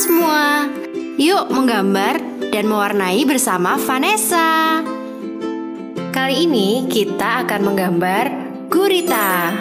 semua, yuk menggambar dan mewarnai bersama Vanessa. Kali ini kita akan menggambar gurita.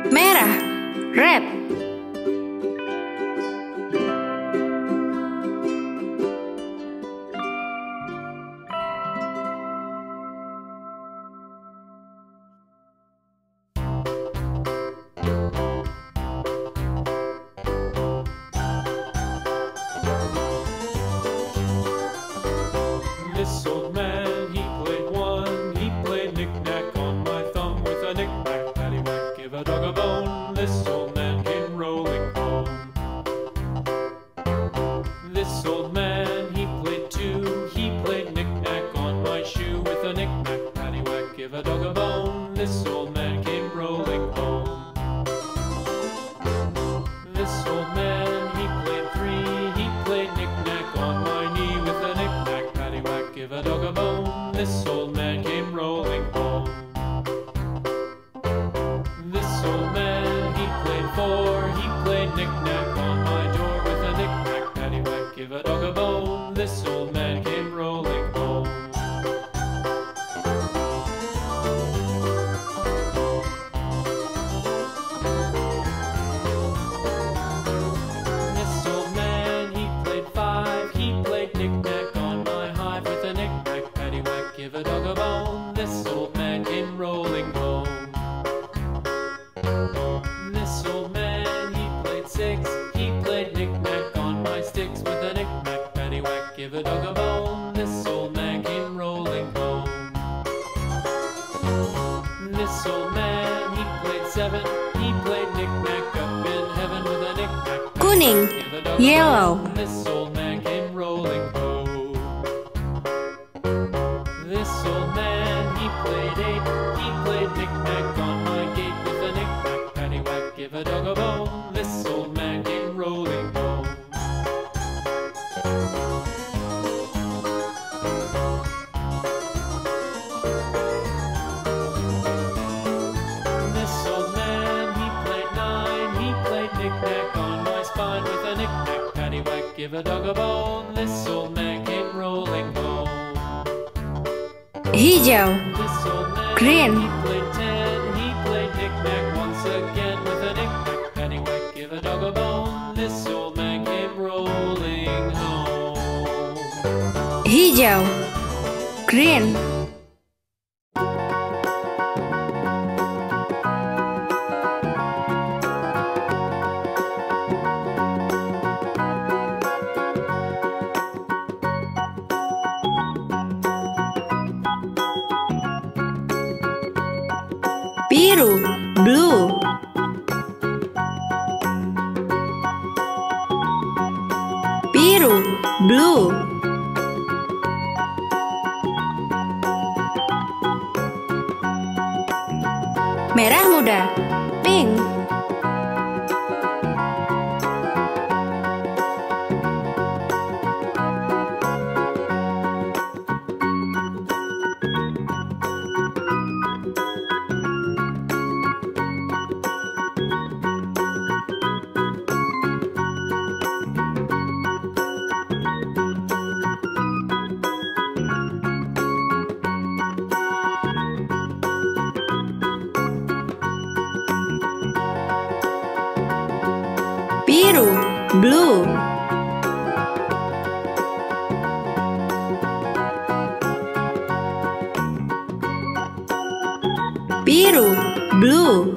Merah, red. This old man, he played one. He played knick-knack on my thumb with a knick-knack, paddywhack, give a dog a bone. This old man came rolling home. This old man, he played two. He played knick-knack on my shoe with a knick-knack, paddywhack, give a dog a bone. This old man came rolling home. This old man, he played three. He played knick-knack on my knee with a knick-knack, paddywhack, give a dog a bone. This old man came rolling home. This old man, he played four. He played knick-knack on my door with a knick-knack, paddywhack, give a dog a bone. This old man came rolling home. This old man, he played five. He played knick-knack on my hive with a knick-knack, paddywhack, give a dog a bone. This old man came rolling home. This old man, he played six. He played knick-knack on my sticks with a knick-knack, paddywhack, give a dog a bone. This old man came rolling home. This old man, he played seven. He played knick-knack up in heaven with a knick-knack, Kuning, give a dog a yellow. bone. This old man came rolling home. This old man, he played eight. He played knick-knack on my gate with a knick-knack, paddywhack, give a dog a bone. This old man came rolling home. This old man, he played nine. He played knick-knack on my spine with a knick-knack, paddywhack, give a dog a bone. This old man came rolling home. Hijau, This old man, green. he played ten. He played knick-knack once again with a knick-knack, paddywhack, give a dog a bone. This old man came rolling home. Hijau, green. Biru, blue. Biru, blue. Merah muda, pink. Biru, blue. Biru, blue.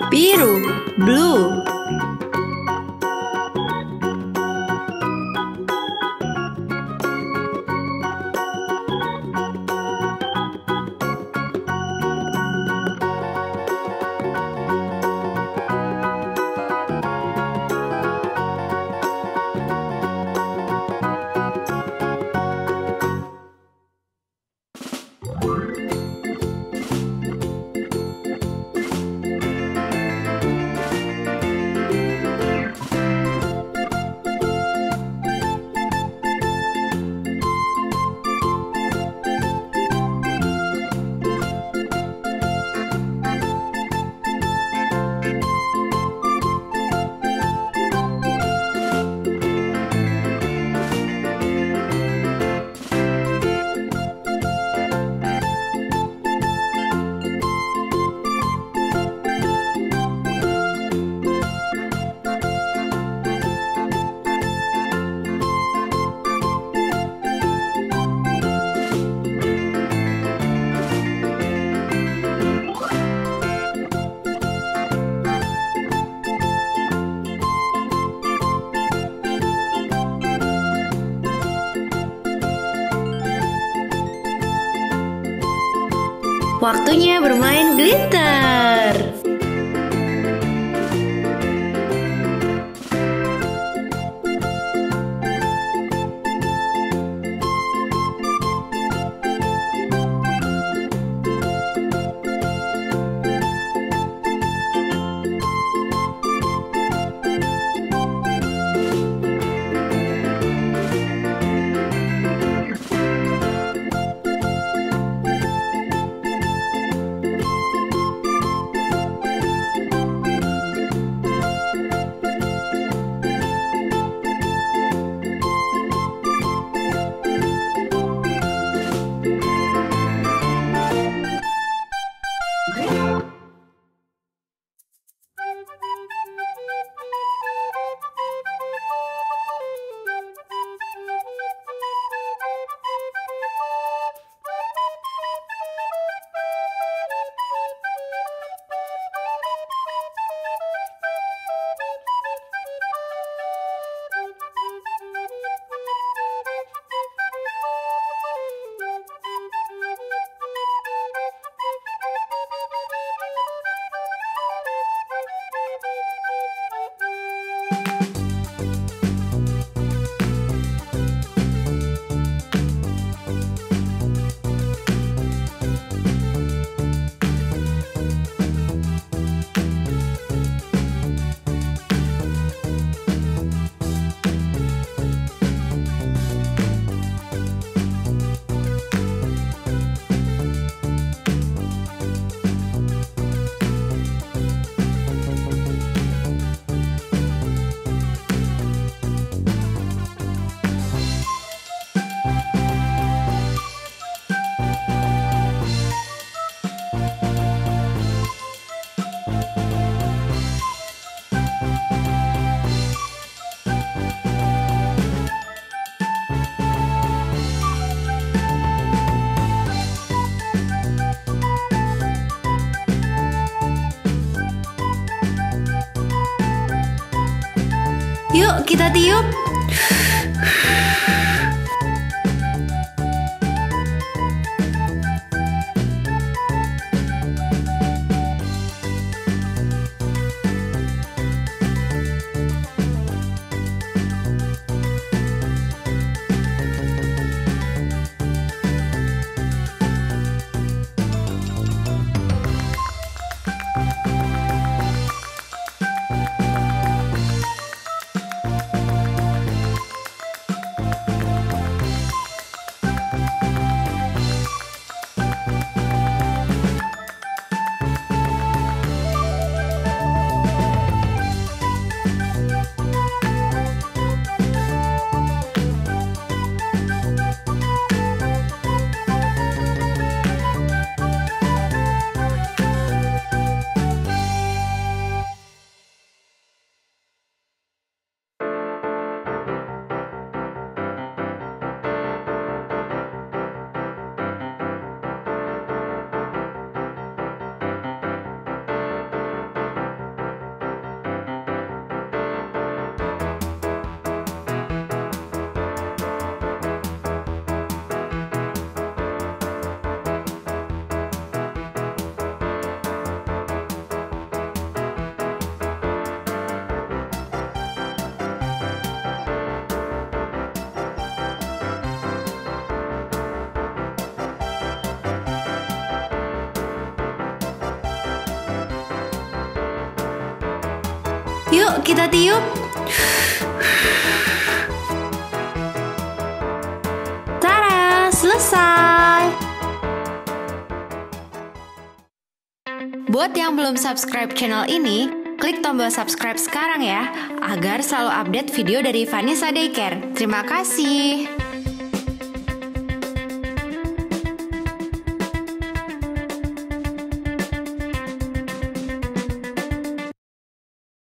Biru, blue. Waktunya bermain glitter. Yuk kita tiup. Yuk kita tiup. Tada, selesai. Buat yang belum subscribe channel ini, klik tombol subscribe sekarang ya, agar selalu update video dari VanessaDayCare. Terima kasih.